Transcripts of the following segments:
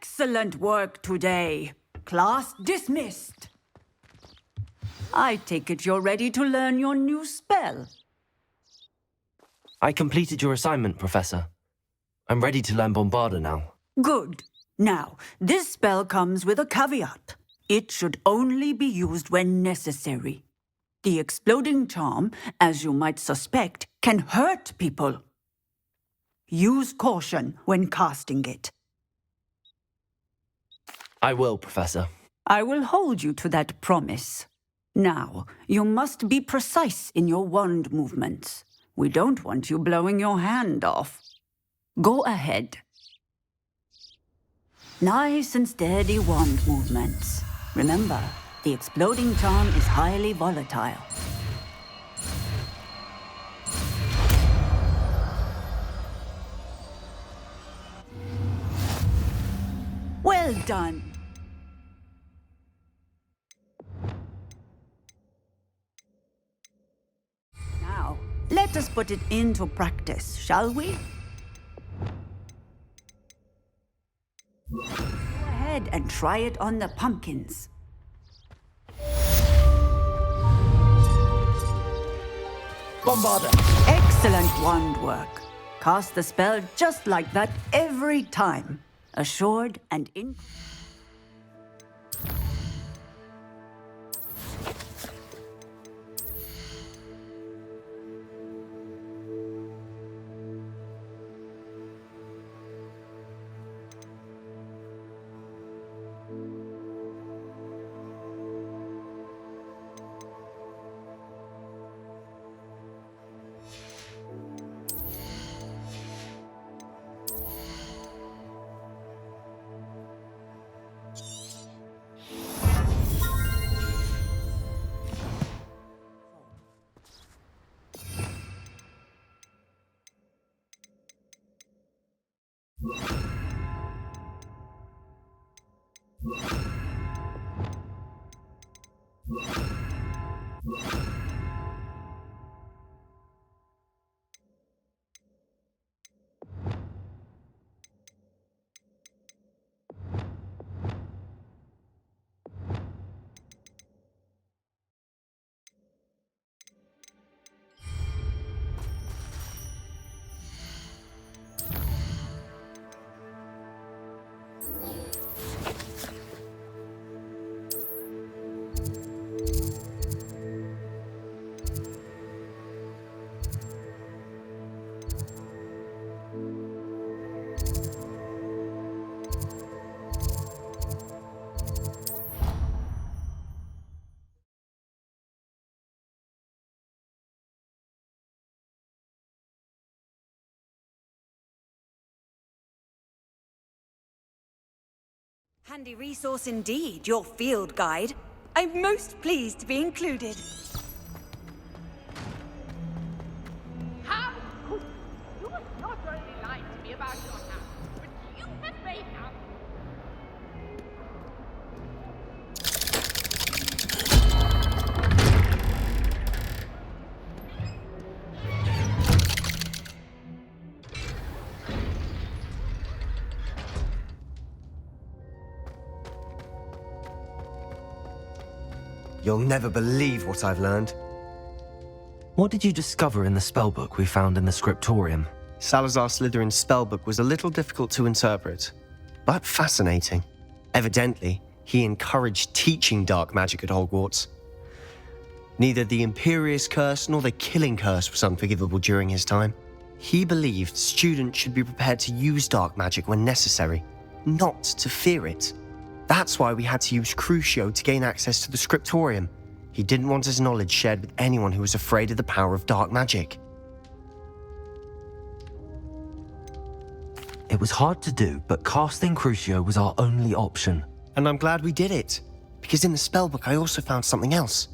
Excellent work today. Class dismissed. I take it you're ready to learn your new spell. I completed your assignment, Professor. I'm ready to learn Bombarda now. Good. Now, this spell comes with a caveat. It should only be used when necessary. The exploding charm, as you might suspect, can hurt people. Use caution when casting it. I will, Professor. I will hold you to that promise. Now, you must be precise in your wand movements. We don't want you blowing your hand off. Go ahead. Nice and steady wand movements. Remember, the exploding charm is highly volatile. Well done. Now, let us put it into practice, shall we? Go ahead and try it on the pumpkins. Bombarda! Excellent wand work. Cast the spell just like that every time. Assured and in... Handy resource indeed, your field guide. I'm most pleased to be included. How could you? You have not only lied to me about your house, but you have made out. You'll never believe what I've learned. What did you discover in the spellbook we found in the scriptorium? Salazar Slytherin's spellbook was a little difficult to interpret, but fascinating. Evidently, he encouraged teaching dark magic at Hogwarts. Neither the Imperious Curse nor the Killing Curse was unforgivable during his time. He believed students should be prepared to use dark magic when necessary, not to fear it. That's why we had to use Crucio to gain access to the scriptorium. He didn't want his knowledge shared with anyone who was afraid of the power of dark magic. It was hard to do, but casting Crucio was our only option. And I'm glad we did it, because in the spellbook I also found something else.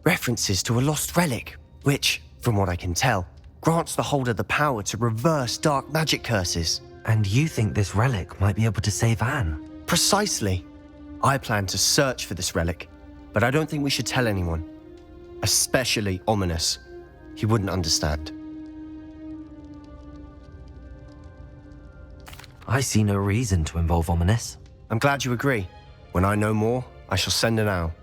References to a lost relic, which, from what I can tell, grants the holder the power to reverse dark magic curses. And you think this relic might be able to save Anne? Precisely. I plan to search for this relic, but I don't think we should tell anyone. Especially Ominous. He wouldn't understand. I see no reason to involve Ominous. I'm glad you agree. When I know more, I shall send an owl.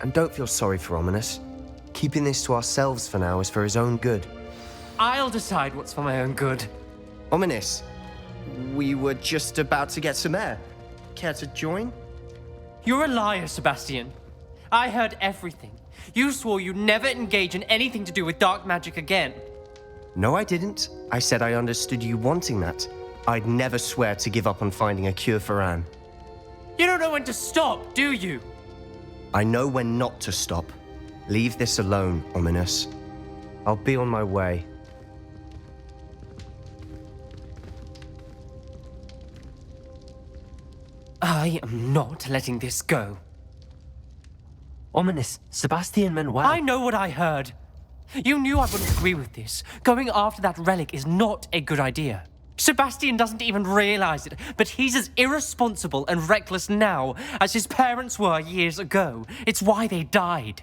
And don't feel sorry for Ominous. Keeping this to ourselves for now is for his own good. I'll decide what's for my own good. Ominous, we were just about to get some air. Care to join? You're a liar, Sebastian. I heard everything. You swore you'd never engage in anything to do with dark magic again. No, I didn't. I said I understood you wanting that. I'd never swear to give up on finding a cure for Anne. You don't know when to stop, do you? I know when not to stop. Leave this alone, Ominous. I'll be on my way. I am not letting this go. Ominous, Sebastian meant well. I know what I heard. You knew I wouldn't agree with this. Going after that relic is not a good idea. Sebastian doesn't even realize it, but he's as irresponsible and reckless now as his parents were years ago. It's why they died.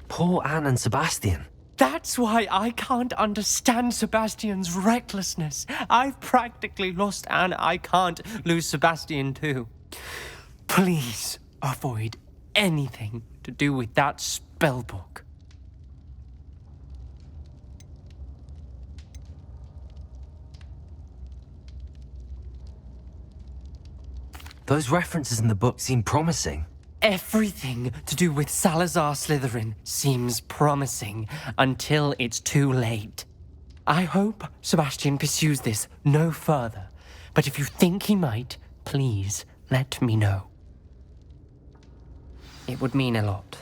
Poor Anne and Sebastian. That's why I can't understand Sebastian's recklessness. I've practically lost Anne. I can't lose Sebastian too. Please avoid anything to do with that spellbook. Those references in the book seem promising. Everything to do with Salazar Slytherin seems promising until it's too late. I hope Sebastian pursues this no further, but if you think he might, please let me know. It would mean a lot.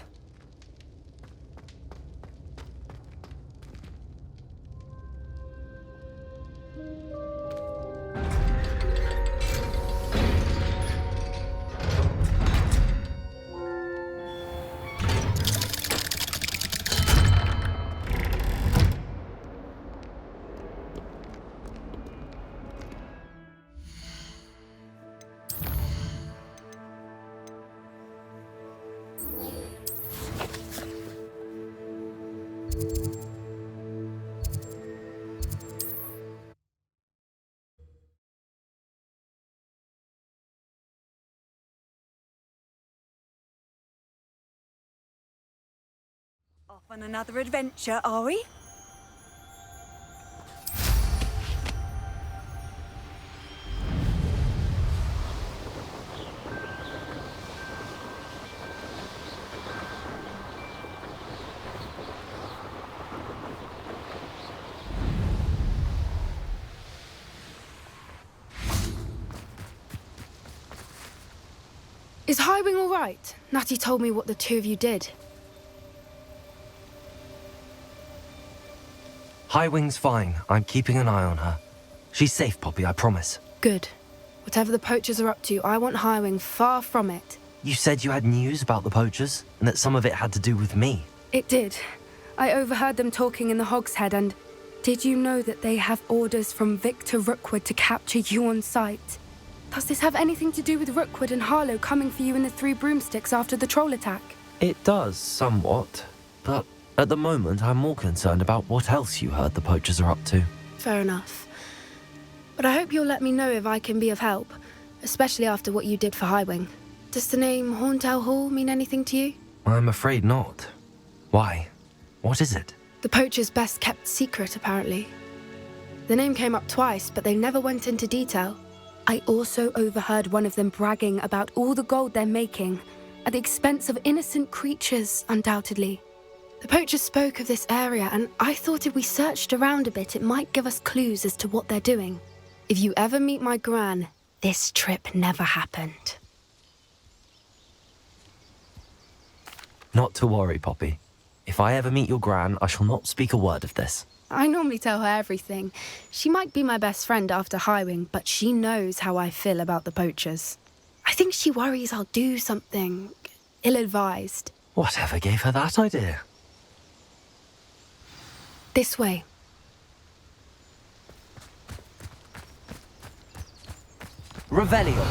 Off on another adventure, are we? Is Highwing all right? Natty told me what the two of you did. Highwing's fine. I'm keeping an eye on her. She's safe, Poppy, I promise. Good. Whatever the poachers are up to, I want Highwing far from it. You said you had news about the poachers, and that some of it had to do with me. It did. I overheard them talking in the Hogshead, and did you know that they have orders from Victor Rookwood to capture you on sight? Does this have anything to do with Rookwood and Harlow coming for you in the Three Broomsticks after the troll attack? It does, somewhat. But at the moment, I'm more concerned about what else you heard the poachers are up to. Fair enough. But I hope you'll let me know if I can be of help, especially after what you did for Highwing. Does the name Horntail Hall mean anything to you? I'm afraid not. Why? What is it? The poachers' best kept secret, apparently. The name came up twice, but they never went into detail. I also overheard one of them bragging about all the gold they're making, at the expense of innocent creatures, undoubtedly. The poachers spoke of this area, and I thought if we searched around a bit, it might give us clues as to what they're doing. If you ever meet my gran, this trip never happened. Not to worry, Poppy. If I ever meet your gran, I shall not speak a word of this. I normally tell her everything. She might be my best friend after Highwing, but she knows how I feel about the poachers. I think she worries I'll do something ill-advised. Whatever gave her that idea? This way. Revelio.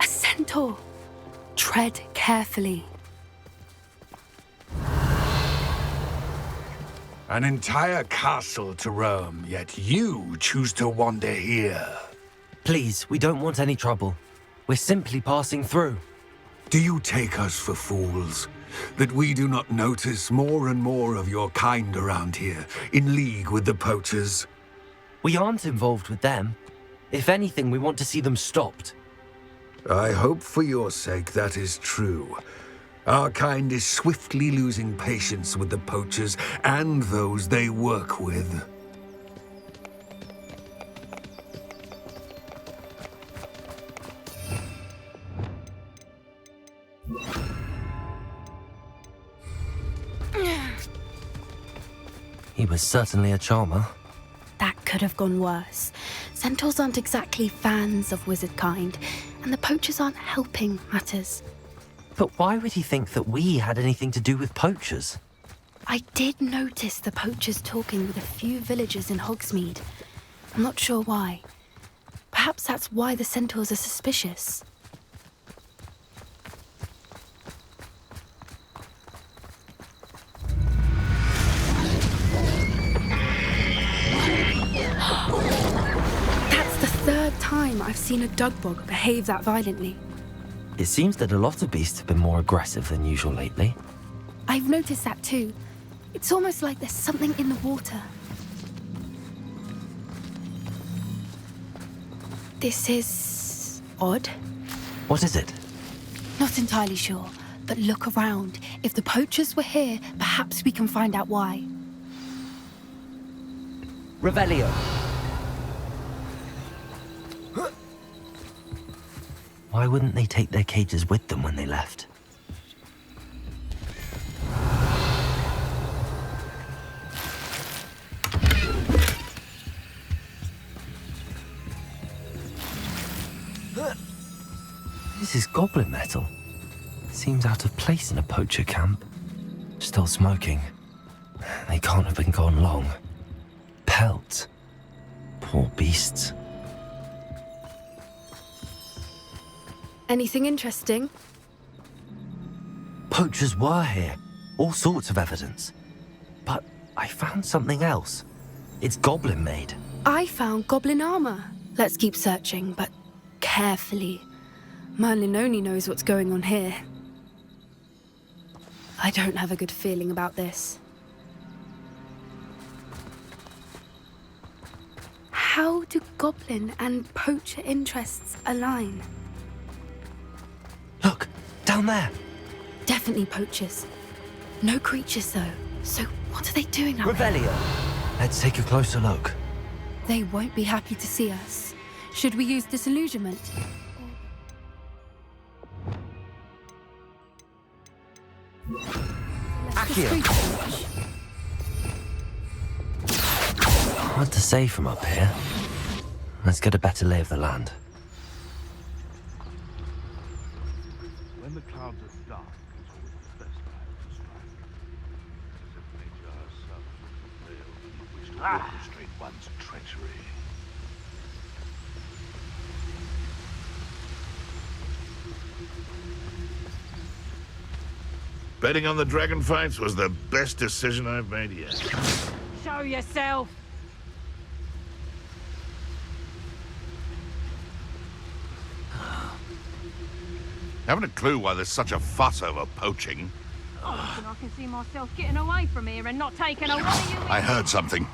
A centaur! Tread carefully. An entire castle to roam, yet you choose to wander here. Please, we don't want any trouble. We're simply passing through. Do you take us for fools? That we do not notice more and more of your kind around here, in league with the poachers? We aren't involved with them. If anything, we want to see them stopped. I hope for your sake that is true. Our kind is swiftly losing patience with the poachers and those they work with. He was certainly a charmer. That could have gone worse. Centaurs aren't exactly fans of wizard kind, and the poachers aren't helping matters. But why would he think that we had anything to do with poachers? I did notice the poachers talking with a few villagers in Hogsmeade. I'm not sure why. Perhaps that's why the centaurs are suspicious. That's the third time I've seen a dugbog behave that violently. It seems that a lot of beasts have been more aggressive than usual lately. I've noticed that too. It's almost like there's something in the water. This is odd. What is it? Not entirely sure, but look around. If the poachers were here, perhaps we can find out why. Revelio. Why wouldn't they take their cages with them when they left? This is goblin metal. Seems out of place in a poacher camp. Still smoking. They can't have been gone long. Pelts. Poor beasts. Anything interesting? Poachers were here. All sorts of evidence. But I found something else. It's goblin made. I found goblin armor. Let's keep searching, but carefully. Merlin only knows what's going on here. I don't have a good feeling about this. How do goblin and poacher interests align? Look, down there. Definitely poachers. No creatures, though. So what are they doing out there? Revelio. Let's take a closer look. They won't be happy to see us. Should we use disillusionment? Accio. Hard to say from up here. Let's get a better lay of the land. When the clouds are dark, it's always the best time to strike. As if nature herself would prevail in which to orchestrate one's treachery. Betting on the dragon fights was the best decision I've made yet. Show yourself! Haven't a clue why there's such a fuss over poaching. I reckon I can see myself getting away from here and not taking a one of you. I heard something.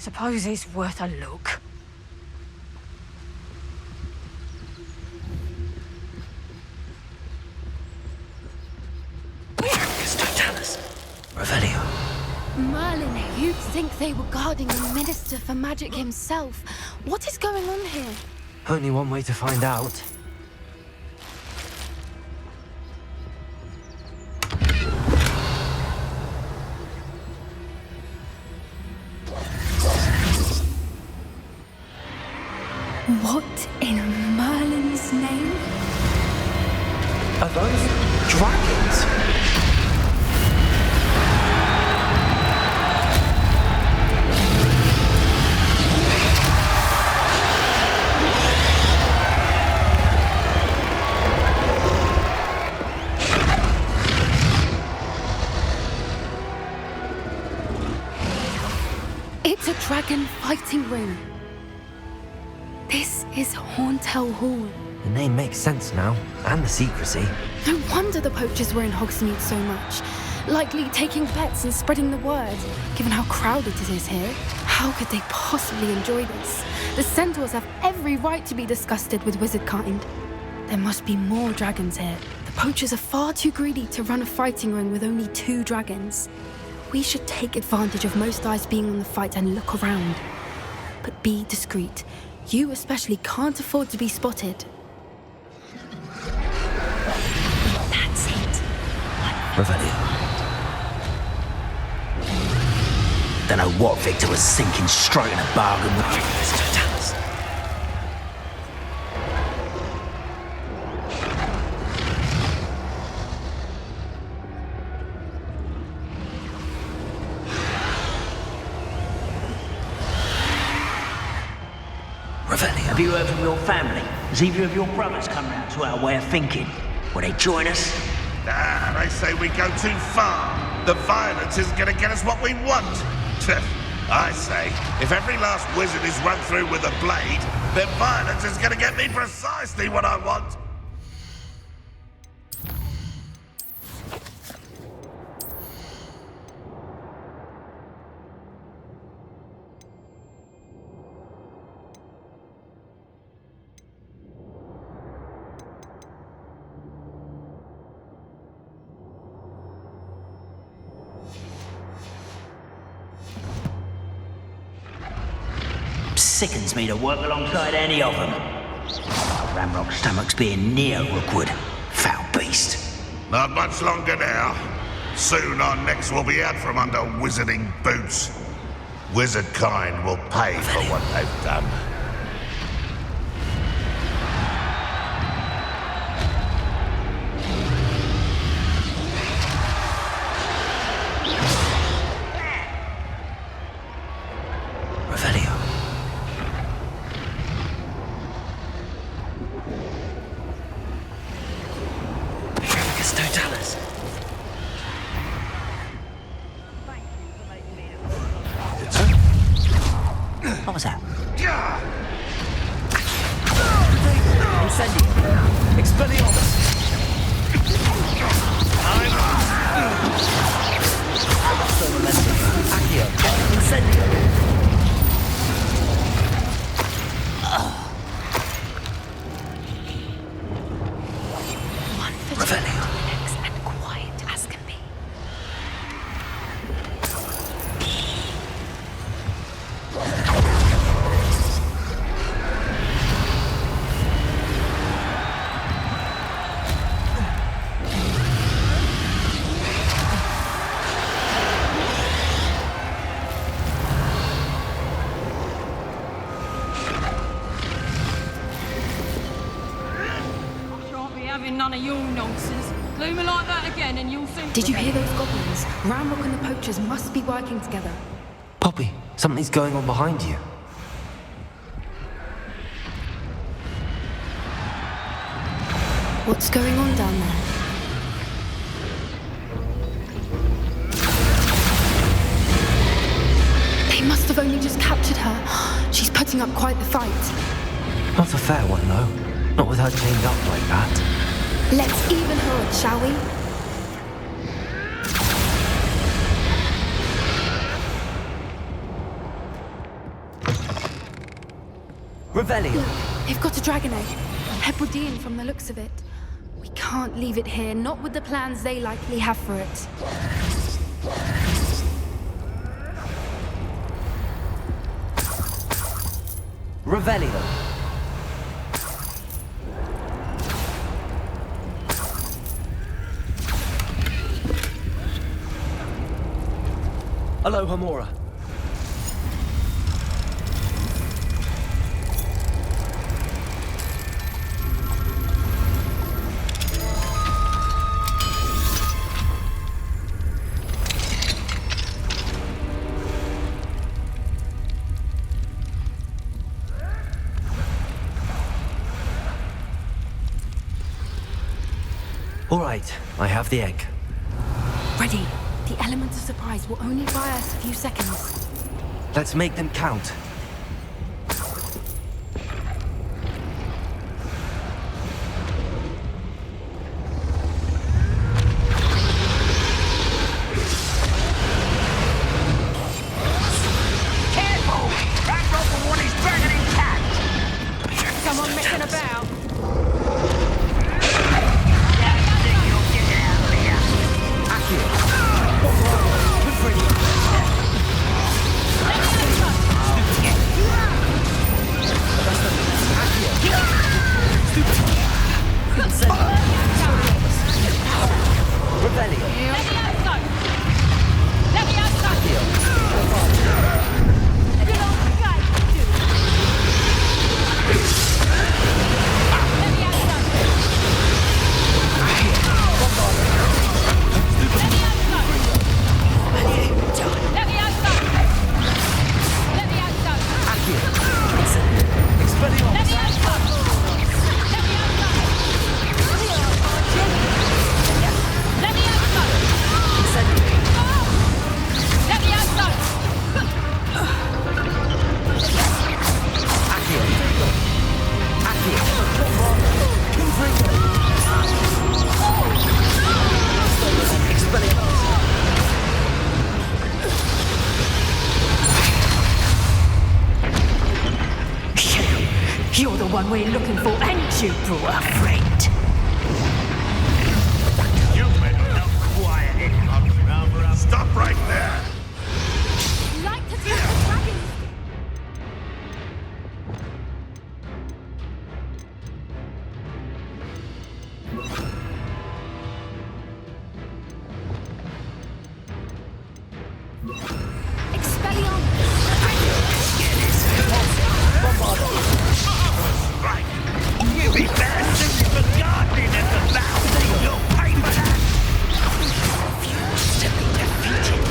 suppose it's worth a look. Revelio. Merlin, you'd think they were guarding the Minister for Magic himself. What is going on here? Only one way to find out. What in Merlin's name? Are those dragons? It's a dragon fighting ring. This is Hauntel Hall. The name makes sense now, and the secrecy. No wonder the poachers were in Hogsmeade so much. Likely taking bets and spreading the word. Given how crowded it is here, how could they possibly enjoy this? The centaurs have every right to be disgusted with wizard kind. There must be more dragons here. The poachers are far too greedy to run a fighting ring with only 2 dragons. We should take advantage of most eyes being on the fight and look around. But be discreet. You especially can't afford to be spotted. That's it. Revelio. Don't know what Victor was thinking, striking a bargain with Totalis. Have you heard from your family? Has either of your brothers come round to our way of thinking? Will they join us? Ah, they say we go too far. The violence isn't going to get us what we want. I say, if every last wizard is run through with a blade, then violence is going to get me precisely what I want. Sickens me to work alongside any of them. Ramrock's stomach's being near Rookwood. Foul beast. Not much longer now. Soon our necks will be out from under wizarding boots. Wizard kind will pay for what they've done. What was that? Incendio. Expelliarmus. Accio. Incendio. One for Revelio. And quiet as can be. None of your nonsense. Glue me like that again and you'll think... Did you hear those goblins? Ramrock and the poachers must be working together. Poppy, something's going on behind you. What's going on down there? They must have only just captured her. She's putting up quite the fight. Not a fair one, though. Not with her chained up like that. Let's even her up, shall we? Revelio. They've got a dragon egg. Hebridean from the looks of it. We can't leave it here, not with the plans they likely have for it. Revelio. Hello, Hamora. All right, I have the egg. Ready. The element of surprise will only buy us a few seconds. Let's make them count. Careful! That rope one is burning intact! Someone messing about. You're the one we're looking for, ain't you, poor friend? You better not quiet it, Hogwarts. Stop right there! Like to take the dragon. You be better suited for gardening than for battle. You'll pay for that! Refuse to be defeated.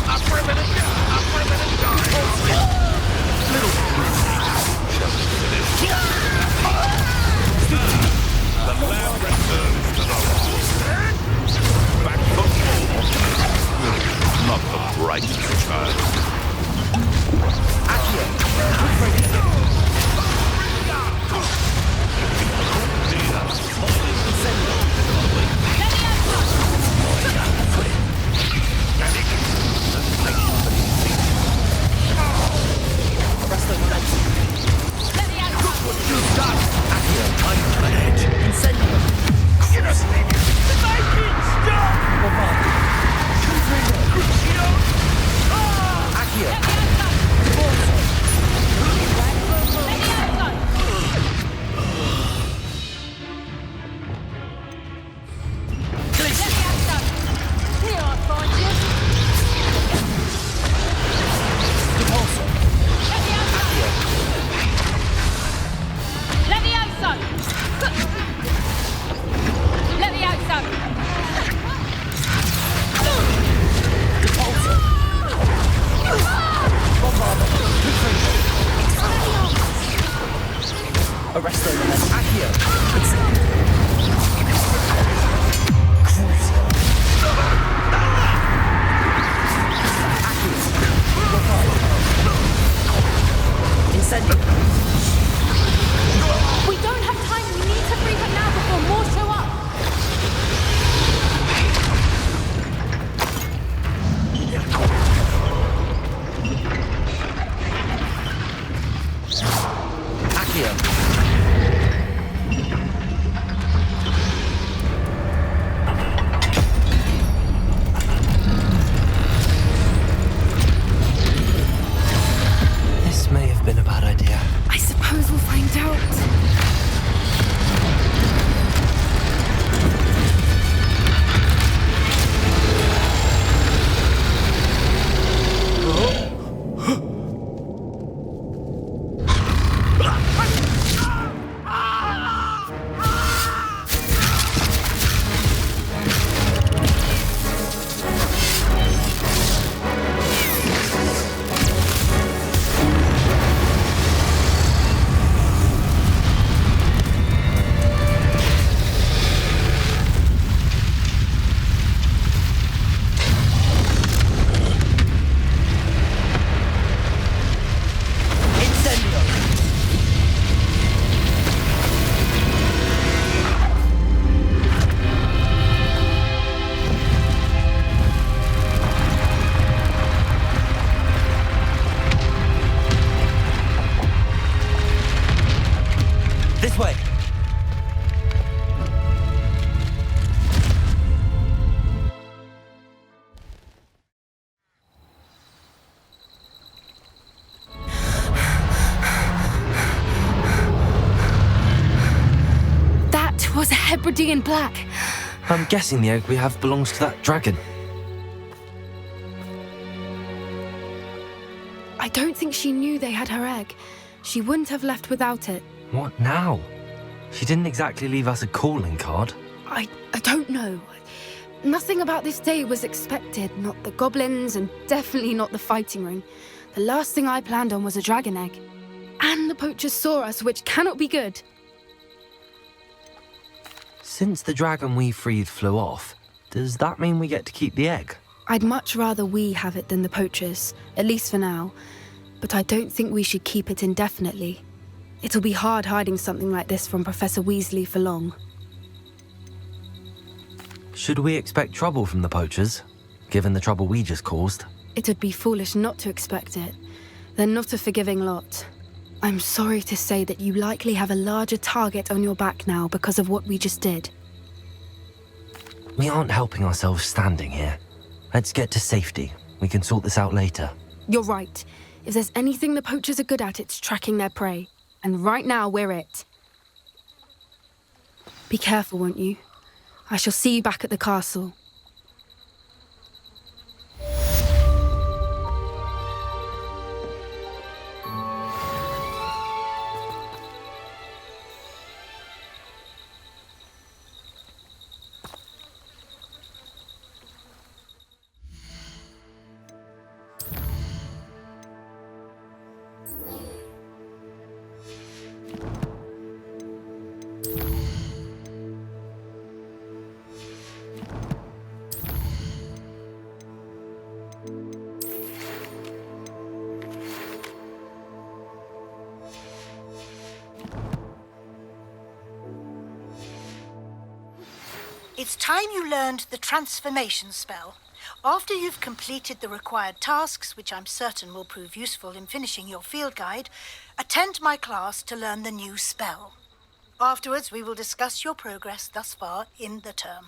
Up for a minute, up for a minute, The lamb returns to the fold. Back for more. Not the brightest child. was a Hebridean black. I'm guessing the egg we have belongs to that dragon. I don't think she knew they had her egg. She wouldn't have left without it. What now? She didn't exactly leave us a calling card. I don't know. Nothing about this day was expected. Not the goblins, and definitely not the fighting ring. The last thing I planned on was a dragon egg. And the poachers saw us, which cannot be good. Since the dragon we freed flew off, does that mean we get to keep the egg? I'd much rather we have it than the poachers, at least for now. But I don't think we should keep it indefinitely. It'll be hard hiding something like this from Professor Weasley for long. Should we expect trouble from the poachers, given the trouble we just caused? It would be foolish not to expect it. They're not a forgiving lot. I'm sorry to say that you likely have a larger target on your back now because of what we just did. We aren't helping ourselves standing here. Let's get to safety. We can sort this out later. You're right. If there's anything the poachers are good at, it's tracking their prey. And right now, we're it. Be careful, won't you? I shall see you back at the castle. It's time you learned the transformation spell. After you've completed the required tasks, which I'm certain will prove useful in finishing your field guide, attend my class to learn the new spell. Afterwards, we will discuss your progress thus far in the term.